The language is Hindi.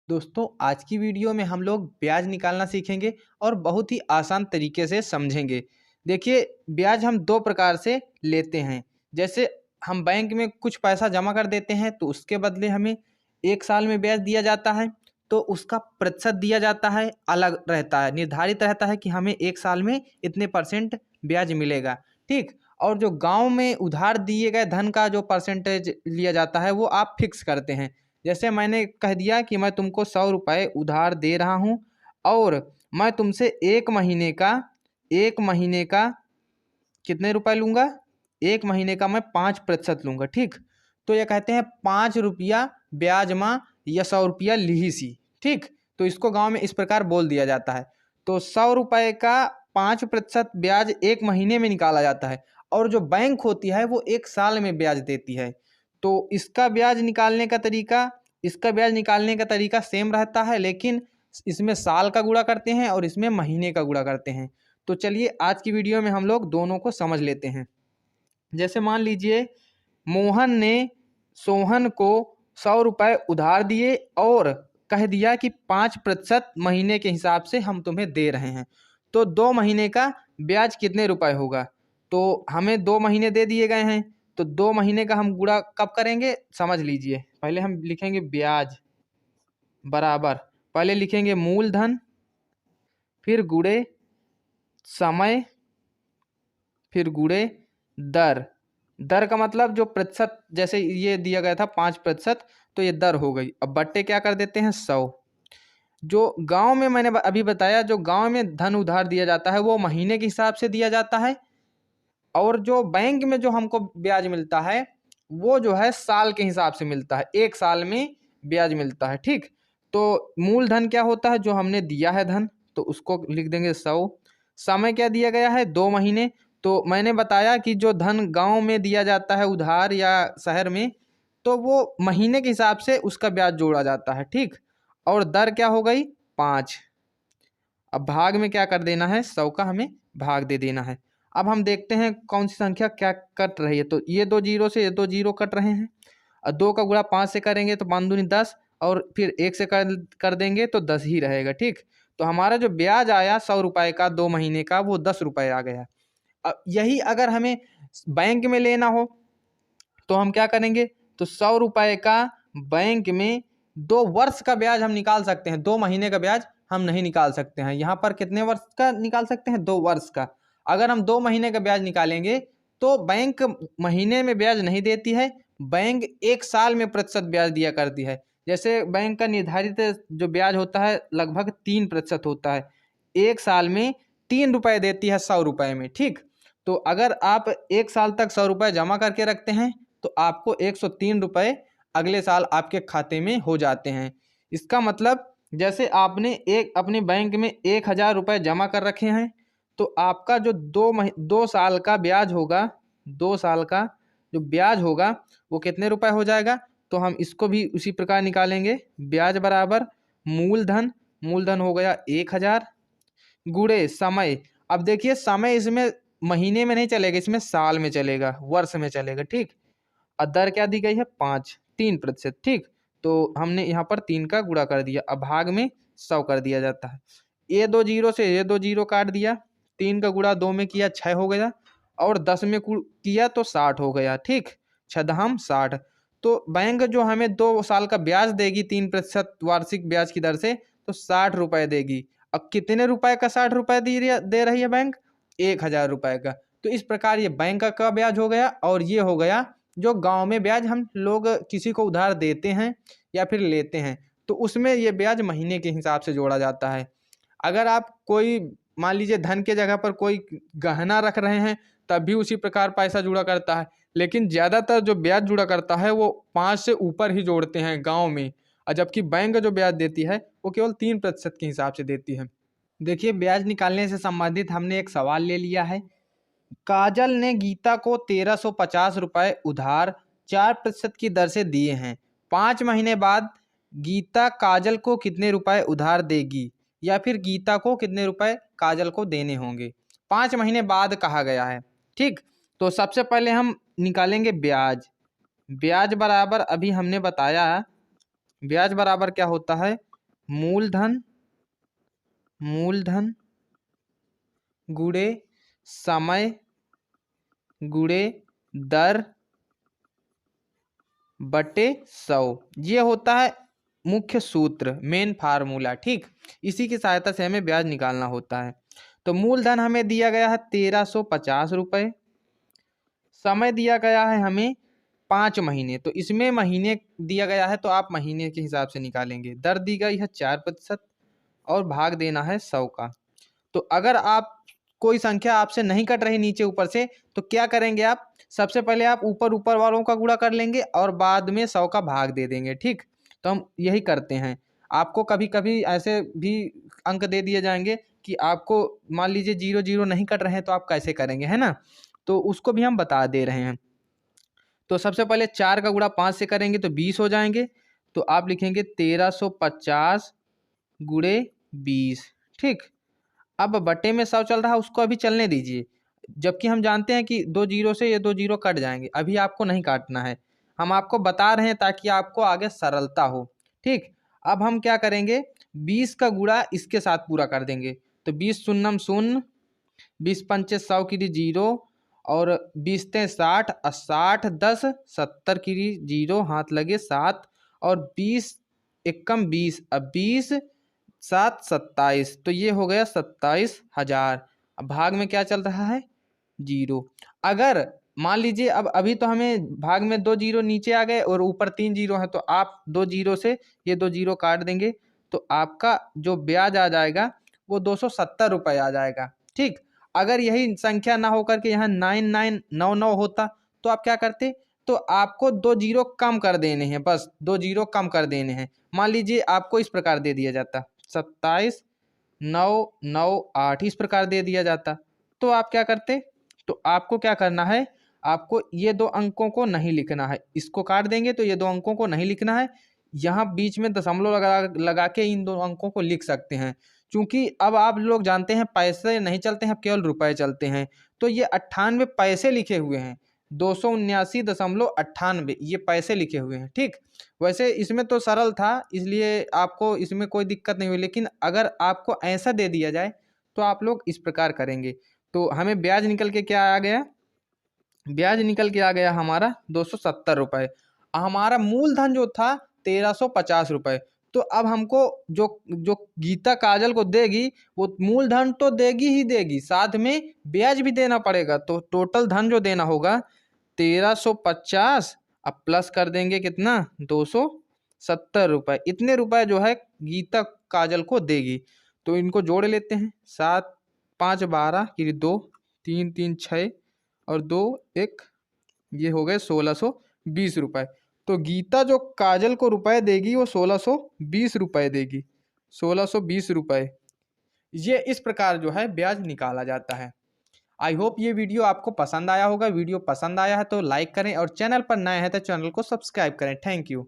दोस्तों आज की वीडियो में हम लोग ब्याज निकालना सीखेंगे और बहुत ही आसान तरीके से समझेंगे। देखिए, ब्याज हम दो प्रकार से लेते हैं। जैसे हम बैंक में कुछ पैसा जमा कर देते हैं तो उसके बदले हमें 1 साल में ब्याज दिया जाता है, तो उसका प्रतिशत दिया जाता है, अलग रहता है, निर्धारित रहता है कि हमें 1 साल में इतने परसेंट ब्याज मिलेगा। ठीक। और जो गांव में उधार दिए गए धन का जो परसेंटेज लिया जाता है वो आप फिक्स करते हैं। जैसे मैंने कह दिया कि मैं तुमको 100 रुपये उधार दे रहा हूँ और मैं तुमसे 1 महीने का कितने रुपए लूँगा? 1 महीने का मैं 5% लूँगा। ठीक। तो ये कहते हैं 5 रुपया ब्याज माँ या 100 रुपया लिहिसी। ठीक। तो इसको गांव में इस प्रकार बोल दिया जाता है। तो 100 रुपये का 5% ब्याज 1 महीने में निकाला जाता है और जो बैंक होती है वो 1 साल में ब्याज देती है। तो इसका ब्याज निकालने का तरीका सेम रहता है, लेकिन इसमें साल का गुणा करते हैं और इसमें महीने का गुणा करते हैं। तो चलिए आज की वीडियो में हम लोग दोनों को समझ लेते हैं। जैसे मान लीजिए मोहन ने सोहन को 100 रुपये उधार दिए और कह दिया कि 5% महीने के हिसाब से हम तुम्हें दे रहे हैं। तो 2 महीने का ब्याज कितने रुपए होगा? तो हमें 2 महीने दे दिए गए हैं, तो 2 महीने का हम गुणा कब करेंगे समझ लीजिए। पहले हम लिखेंगे ब्याज बराबर, पहले लिखेंगे मूलधन, फिर गुणे समय, फिर गुणे दर। दर का मतलब जो प्रतिशत, जैसे ये दिया गया था 5%, तो ये दर हो गई। अब बट्टे क्या कर देते हैं 100। जो गांव में मैंने अभी बताया, जो गांव में धन उधार दिया जाता है वो महीने के हिसाब से दिया जाता है और जो बैंक में जो हमको ब्याज मिलता है वो जो है साल के हिसाब से मिलता है, 1 साल में ब्याज मिलता है। ठीक। तो मूलधन क्या होता है? जो हमने दिया है धन, तो उसको लिख देंगे 100। समय क्या दिया गया है? 2 महीने। तो मैंने बताया कि जो धन गांव में दिया जाता है उधार या शहर में, तो वो महीने के हिसाब से उसका ब्याज जोड़ा जाता है। ठीक। और दर क्या हो गई? 5। अब भाग में क्या कर देना है? 100 का हमें भाग दे देना है। अब हम देखते हैं कौन सी संख्या क्या कट रही है। तो ये 2 जीरो से ये 2 जीरो कट रहे हैं और 2 का गुणा 5 से करेंगे तो 5 दूनी 10 और फिर 1 से कर देंगे तो 10 ही रहेगा। ठीक। तो हमारा जो ब्याज आया 100 रुपये का 2 महीने का, वो 10 रुपये आ गया। अब यही अगर हमें बैंक में लेना हो तो हम क्या करेंगे? तो 100 रुपये का बैंक में 2 वर्ष का ब्याज हम निकाल सकते हैं, 2 महीने का ब्याज हम नहीं निकाल सकते हैं। यहाँ पर कितने वर्ष का निकाल सकते हैं? 2 वर्ष का। अगर हम 2 महीने का ब्याज निकालेंगे तो बैंक महीने में ब्याज नहीं देती है, बैंक 1 साल में प्रतिशत ब्याज दिया करती है। जैसे बैंक का निर्धारित जो ब्याज होता है लगभग 3% होता है, 1 साल में 3 रुपये देती है 100 रुपये में। ठीक। तो अगर आप 1 साल तक 100 रुपये जमा करके रखते हैं तो आपको 103 रुपये अगले साल आपके खाते में हो जाते हैं। इसका मतलब जैसे आपने अपने बैंक में 1,000 रुपये जमा कर रखे हैं, तो आपका जो 2 साल का ब्याज होगा, 2 साल का जो ब्याज होगा वो कितने रुपए हो जाएगा? तो हम इसको भी उसी प्रकार निकालेंगे। ब्याज बराबर मूलधन, मूलधन हो गया 1,000 गुणे समय। अब देखिए समय इसमें महीने में नहीं चलेगा, इसमें साल में चलेगा, वर्ष में चलेगा। ठीक। और दर क्या दी गई है? 5, 3%। ठीक। तो हमने यहाँ पर 3 का गुणा कर दिया, अब भाग में 100 कर दिया जाता है। ये 2 जीरो से ये 2 जीरो काट दिया, 3 का गुणा 2 में किया 6 हो गया और 10 में किया तो 60 हो गया। ठीक। 6×60। तो बैंक जो हमें 2 साल का ब्याज देगी 3% वार्षिक ब्याज की दर से, तो 60 रुपये देगी। अब कितने रुपए का 60 रुपये दे रही है बैंक? 1,000 रुपये का। तो इस प्रकार ये बैंक का ब्याज हो गया और ये हो गया जो गांव में ब्याज हम लोग किसी को उधार देते हैं या फिर लेते हैं, तो उसमें ये ब्याज महीने के हिसाब से जोड़ा जाता है। अगर आप कोई मान लीजिए धन के जगह पर कोई गहना रख रहे हैं तब भी उसी प्रकार पैसा जुड़ा करता है, लेकिन ज़्यादातर जो ब्याज जुड़ा करता है वो 5 से ऊपर ही जोड़ते हैं गांव में, और जबकि बैंक जो ब्याज देती है वो केवल 3% के हिसाब से देती है। देखिए, ब्याज निकालने से संबंधित हमने एक सवाल ले लिया है। काजल ने गीता को 1,350 रुपये उधार 4% की दर से दिए हैं। 5 महीने बाद गीता काजल को कितने रुपए उधार देगी, या फिर गीता को कितने रुपए काजल को देने होंगे? 5 महीने बाद कहा गया है। ठीक। तो सबसे पहले हम निकालेंगे ब्याज। ब्याज बराबर, अभी हमने बताया ब्याज बराबर क्या होता है? मूलधन गुणे समय गुणे दर बटे 100, ये होता है मुख्य सूत्र, मेन फार्मूला। ठीक, इसी की सहायता से हमें ब्याज निकालना होता है। तो मूलधन हमें दिया गया है 1350 रुपये, समय दिया गया है हमें 5 महीने, तो इसमें महीने दिया गया है तो आप महीने के हिसाब से निकालेंगे। दर दी गई है 4% और भाग देना है 100 का। तो अगर आप कोई संख्या आपसे नहीं कट रही नीचे ऊपर से, तो क्या करेंगे आप, सबसे पहले आप ऊपर ऊपर वालों का गुणा कर लेंगे और बाद में 100 का भाग दे देंगे। ठीक, तो हम यही करते हैं। आपको कभी कभी ऐसे भी अंक दे दिए जाएंगे कि आपको मान लीजिए 0 0 नहीं कट रहे हैं तो आप कैसे करेंगे, है ना, तो उसको भी हम बता दे रहे हैं। तो सबसे पहले 4 का गुणा 5 से करेंगे तो 20 हो जाएंगे, तो आप लिखेंगे 1350 गुणे 20। ठीक, अब बटे में 100 चल रहा है, उसको अभी चलने दीजिए, जबकि हम जानते हैं कि 2 जीरो से ये 2 जीरो कट जाएंगे। अभी आपको नहीं काटना है, हम आपको बता रहे हैं ताकि आपको आगे सरलता हो। ठीक, अब हम क्या करेंगे, 20 का गुणा इसके साथ पूरा कर देंगे, तो 20 शून्यम शून्य, 20 पंचे 100 की 0 और 20 ते 60, 60 10 70 की 0 हाथ लगे 7 और 20 एकम 20, अब 20 7 27, तो ये हो गया 27,000। अब भाग में क्या चल रहा है, 0। अगर मान लीजिए अब अभी तो हमें भाग में 2 जीरो नीचे आ गए और ऊपर 3 जीरो है, तो आप 2 जीरो से ये 2 जीरो काट देंगे, तो आपका जो ब्याज आ जाएगा वो 270 रुपये आ जाएगा। ठीक, अगर यही संख्या ना होकर के यहाँ 9999 होता तो आप क्या करते, तो आपको 2 जीरो कम कर देने हैं, बस 2 जीरो कम कर देने हैं। मान लीजिए आपको इस प्रकार दे दिया जाता 27,998, इस प्रकार दे दिया जाता, तो आप क्या करते, तो आपको क्या करना है, आपको ये 2 अंकों को नहीं लिखना है, इसको काट देंगे तो ये 2 अंकों को नहीं लिखना है, यहाँ बीच में दशमलव लगा के इन 2 अंकों को लिख सकते हैं। क्योंकि अब आप लोग जानते हैं पैसे नहीं चलते हैं, केवल रुपए चलते हैं, तो ये 98 पैसे लिखे हुए हैं, 279.98 ये पैसे लिखे हुए हैं। ठीक, वैसे इसमें तो सरल था इसलिए आपको इसमें कोई दिक्कत नहीं हुई, लेकिन अगर आपको ऐसा दे दिया जाए तो आप लोग इस प्रकार करेंगे। तो हमें ब्याज निकल के क्या आ गया, ब्याज निकल के आ गया हमारा 270 रुपये। हमारा मूलधन जो था 1350 रुपये। तो अब हमको जो जो गीता काजल को देगी वो मूलधन तो देगी ही देगी, साथ में ब्याज भी देना पड़ेगा। तो टोटल धन जो देना होगा 1350, अब प्लस कर देंगे कितना 270 रुपये। इतने रुपए जो है गीता काजल को देगी। तो इनको जोड़ लेते हैं, 7 5 12 की 2, 3 3 6 और 2 1, ये हो गए 1620 रुपये। तो गीता जो काजल को रुपए देगी वो 1620 रुपये देगी, 1620 रुपये। ये इस प्रकार जो है ब्याज निकाला जाता है। आई होप ये वीडियो आपको पसंद आया होगा। वीडियो पसंद आया है तो लाइक करें और चैनल पर नए हैं तो चैनल को सब्सक्राइब करें। Thank you.